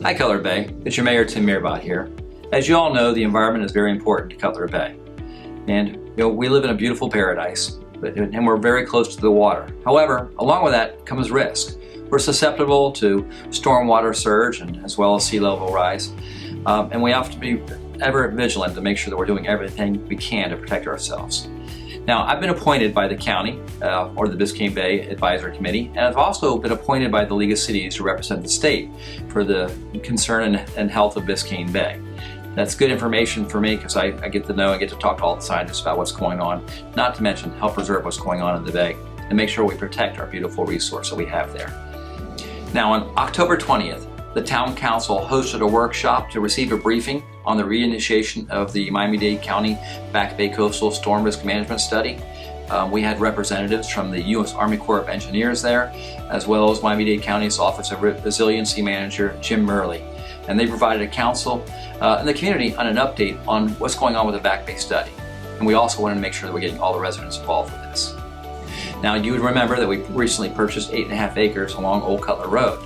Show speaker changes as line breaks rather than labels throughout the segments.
Hi Cutler Bay, it's your Mayor Tim Mirbach here. As you all know, the environment is very important to Cutler Bay. And we live in a beautiful paradise, and we're very close to the water. However, along with that comes risk. We're susceptible to stormwater surge and as well as sea level rise. And we have to be ever vigilant to make sure that we're doing everything we can to protect ourselves. Now, I've been appointed by the county or the Biscayne Bay Advisory Committee, and I've also been appointed by the League of Cities to represent the state for the concern and health of Biscayne Bay. That's good information for me because I get to know and get to talk to all the scientists about what's going on, not to mention help preserve what's going on in the bay and make sure we protect our beautiful resource that we have there. Now, on October 20th, the Town Council hosted a workshop to receive a briefing on the reinitiation of the Miami-Dade County Back Bay Coastal Storm Risk Management Study. We had representatives from the U.S. Army Corps of Engineers there, as well as Miami-Dade County's Office of Resiliency Manager, Jim Murley. And they provided a council and the community on an update on what's going on with the Back Bay study. And we also wanted to make sure that we're getting all the residents involved with this. Now, you would remember that we recently purchased 8.5 acres along Old Cutler Road.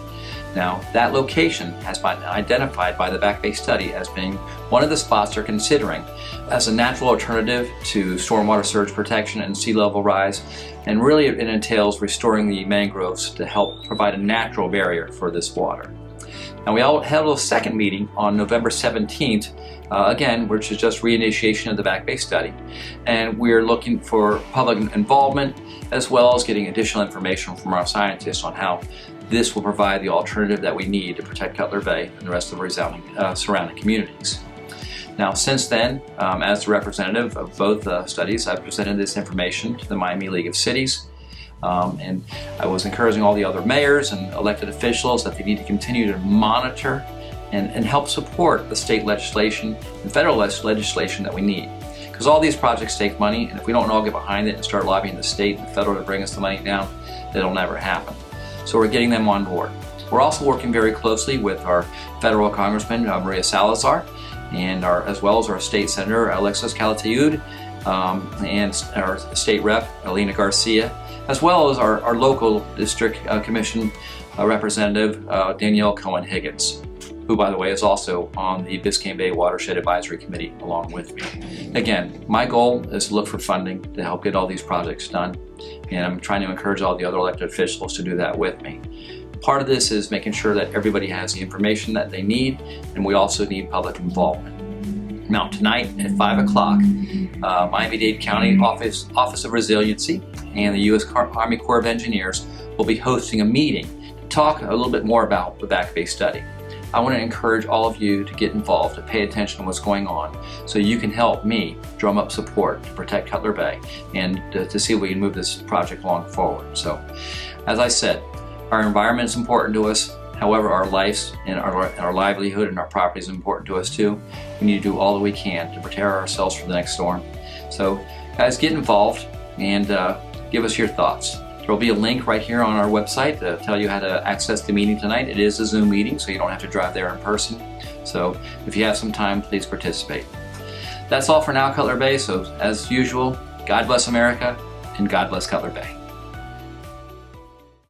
Now, that location has been identified by the Back Bay study as being one of the spots they're considering as a natural alternative to stormwater surge protection and sea level rise. And really it entails restoring the mangroves to help provide a natural barrier for this water. Now, we all held a second meeting on November 17th, again, which is just reinitiation of the Back Bay study. And we're looking for public involvement as well as getting additional information from our scientists on how this will provide the alternative that we need to protect Cutler Bay and the rest of the surrounding communities. Now, since then, as the representative of both studies, I've presented this information to the Miami League of Cities. And I was encouraging all the other mayors and elected officials that they need to continue to monitor and help support the state legislation and federal legislation that we need. Because all these projects take money, and if we don't all get behind it and start lobbying the state and the federal to bring us the money down, it'll never happen. So we're getting them on board. We're also working very closely with our federal congressman, Maria Salazar, and as well as our state senator, Alexis Calatayud, and our state rep, Alina Garcia, as well as our local district commission representative, Danielle Cohen-Higgins, who, by the way, is also on the Biscayne Bay Watershed Advisory Committee along with me. Again, my goal is to look for funding to help get all these projects done, and I'm trying to encourage all the other elected officials to do that with me. Part of this is making sure that everybody has the information that they need, and we also need public involvement. Now, tonight at 5 o'clock, Miami-Dade County Office of Resiliency and the U.S. Army Corps of Engineers will be hosting a meeting to talk a little bit more about the Back Bay study. I want to encourage all of you to get involved, to pay attention to what's going on, so you can help me drum up support to protect Cutler Bay and to see if we can move this project along forward. So, as I said, our environment is important to us. However, our lives and our livelihood and our property is important to us too. We need to do all that we can to prepare ourselves for the next storm. So, guys, get involved and give us your thoughts. There will be a link right here on our website to tell you how to access the meeting tonight. It is a Zoom meeting, so you don't have to drive there in person. So if you have some time, please participate. That's all for now, Cutler Bay. So as usual, God bless America and God bless Cutler Bay.